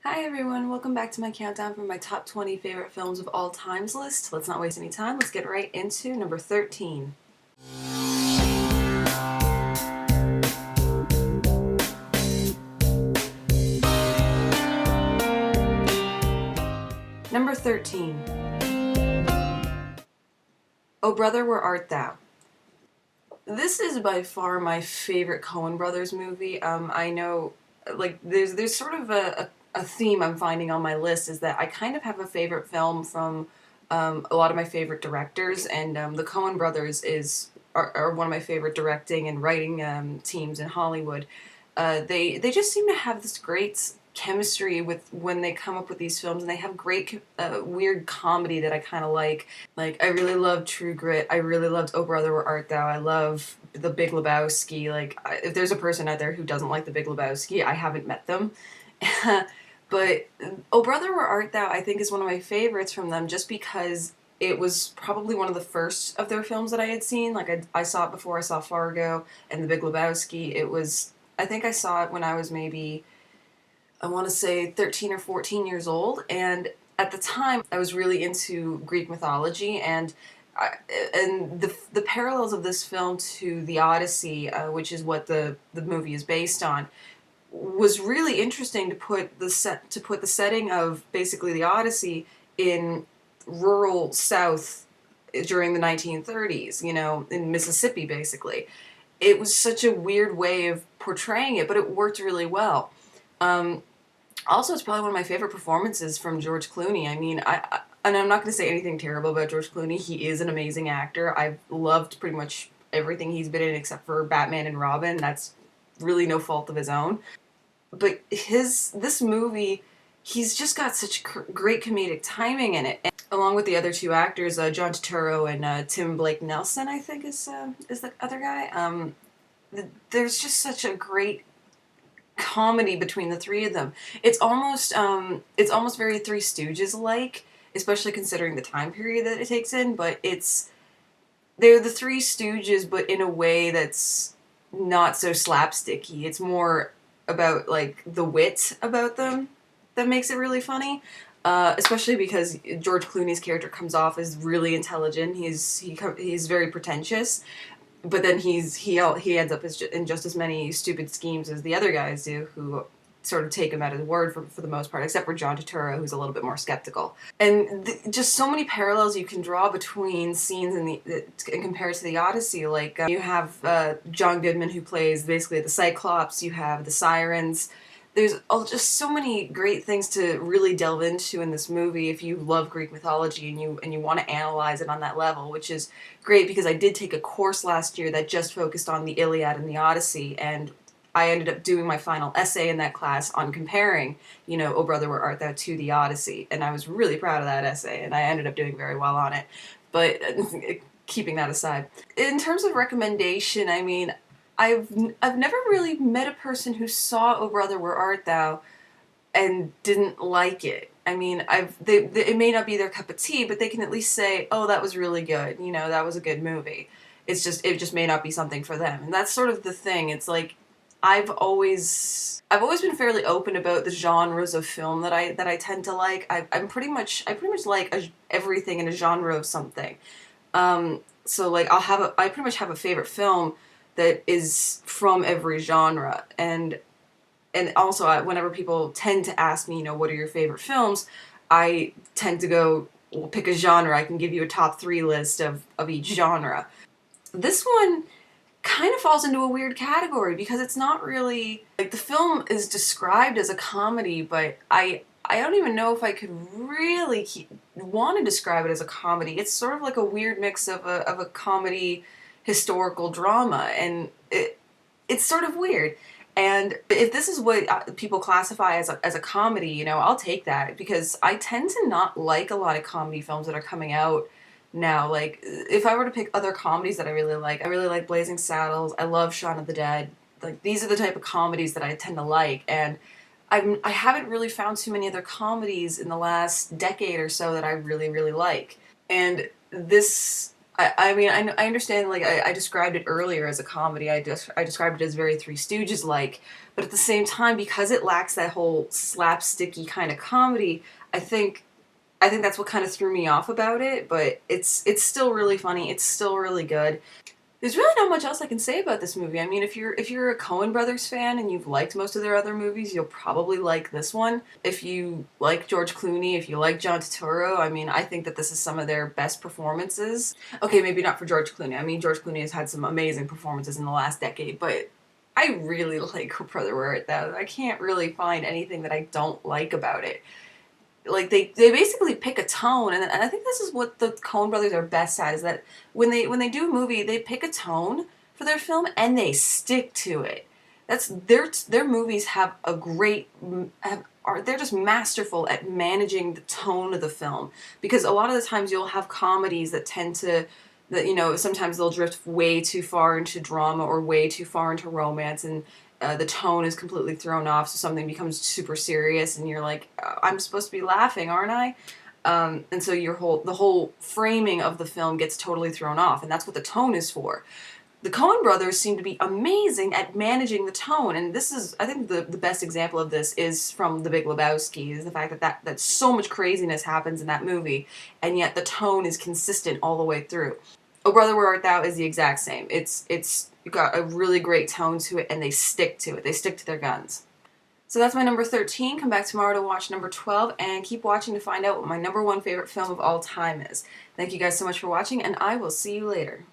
Hi everyone, welcome back to my countdown for my top 20 favorite films of all times list. Let's not waste any time, let's get right into number 13. Number 13. Oh Brother, Where Art Thou? This is by far my favorite Coen Brothers movie. I know, like, there's sort of a theme I'm finding on my list is that I kind of have a favorite film from a lot of my favorite directors, and the Coen Brothers are one of my favorite directing and writing teams in Hollywood. They just seem to have this great chemistry with when they come up with these films, and they have great weird comedy that I kind of like. Like, I really love True Grit. I really loved Oh Brother, Where Art Thou? I love The Big Lebowski. Like, if there's a person out there who doesn't like The Big Lebowski, I haven't met them. But Oh Brother, Where Art Thou? I think is one of my favorites from them, just because it was probably one of the first of their films that I had seen. Like, I saw it before I saw Fargo and The Big Lebowski. I think I saw it when I was maybe, I want to say 13 or 14 years old, and at the time I was really into Greek mythology, and the parallels of this film to the Odyssey, which is what the movie is based on, was really interesting to put the setting of basically the Odyssey in rural South during the 1930s, in Mississippi basically. It was such a weird way of portraying it, but it worked really well. Um, Also, it's probably one of my favorite performances from George Clooney. I mean, and I'm not going to say anything terrible about George Clooney. He is an amazing actor. I've loved pretty much everything he's been in except for Batman and Robin. That's really no fault of his own. But this movie, he's just got such great comedic timing in it. And along with the other two actors, John Turturro and Tim Blake Nelson, I think is the other guy. There's just such a great comedy between the three of them. It's almost very Three Stooges like, especially considering the time period that it takes in. But they're the Three Stooges, but in a way that's not so slapsticky. It's more about like the wit about them that makes it really funny. Especially because George Clooney's character comes off as really intelligent. He's very pretentious, but then he ends up in just as many stupid schemes as the other guys do, who sort of take him at his word for the most part, except for John Turturro, who's a little bit more skeptical. And just so many parallels you can draw between scenes in compared to the Odyssey. Like, you have John Goodman, who plays basically the Cyclops. You have the Sirens. There's just so many great things to really delve into in this movie if you love Greek mythology and you want to analyze it on that level, which is great because I did take a course last year that just focused on the Iliad and the Odyssey, and I ended up doing my final essay in that class on comparing, Oh Brother, Where Art Thou to the Odyssey, and I was really proud of that essay, and I ended up doing very well on it. But keeping that aside, in terms of recommendation, I mean, I've I've never really met a person who saw Oh Brother, Where Art Thou and didn't like it. I mean, it may not be their cup of tea, but they can at least say, "Oh, that was really good. That was a good movie." It just may not be something for them, and that's sort of the thing. It's like I've always been fairly open about the genres of film that I tend to like. I pretty much like everything in a genre of something. So like I pretty much have a favorite film that is from every genre, and also whenever people tend to ask me, what are your favorite films, I tend to go, well, pick a genre. I can give you a top three list of each genre. This one kind of falls into a weird category because it's not really like, the film is described as a comedy, but I don't even know if I could really want to describe it as a comedy. It's sort of like a weird mix of a comedy historical drama, and it's sort of weird. And if this is what people classify as a comedy, I'll take that, because I tend to not like a lot of comedy films that are coming out now. Like, if I were to pick other comedies that I really like Blazing Saddles. I love Shaun of the Dead. Like, these are the type of comedies that I tend to like, and I haven't really found too many other comedies in the last decade or so that I really, really like. And this I mean, I understand, like, I described it earlier as a comedy. I described it as very Three Stooges-like, but at the same time, because it lacks that whole slapsticky kind of comedy, I think I think that's what kind of threw me off about it, but it's still really funny. It's still really good. There's really not much else I can say about this movie. I mean, if you're a Coen Brothers fan and you've liked most of their other movies, you'll probably like this one. If you like George Clooney, if you like John Turturro, I mean, I think that this is some of their best performances. Okay, maybe not for George Clooney. I mean, George Clooney has had some amazing performances in the last decade, but I really like Her Brother Where Art Thou. I can't really find anything that I don't like about it. Like they basically pick a tone, and I think this is what the Coen brothers are best at, is that when they do a movie, they pick a tone for their film and they stick to it. That's their movies have a great they're just masterful at managing the tone of the film, because a lot of the times you'll have comedies that tend to that sometimes they'll drift way too far into drama or way too far into romance, and the tone is completely thrown off, so something becomes super serious, and you're like, I'm supposed to be laughing, aren't I? And so the whole framing of the film gets totally thrown off, and that's what the tone is for. The Coen brothers seem to be amazing at managing the tone, and this is, I think, the best example of this is from The Big Lebowski, is the fact that so much craziness happens in that movie, and yet the tone is consistent all the way through. Oh Brother Where Art Thou is the exact same. It's got a really great tone to it, and they stick to it. They stick to their guns. So that's my number 13. Come back tomorrow to watch number 12, and keep watching to find out what my number one favorite film of all time is. Thank you guys so much for watching, and I will see you later.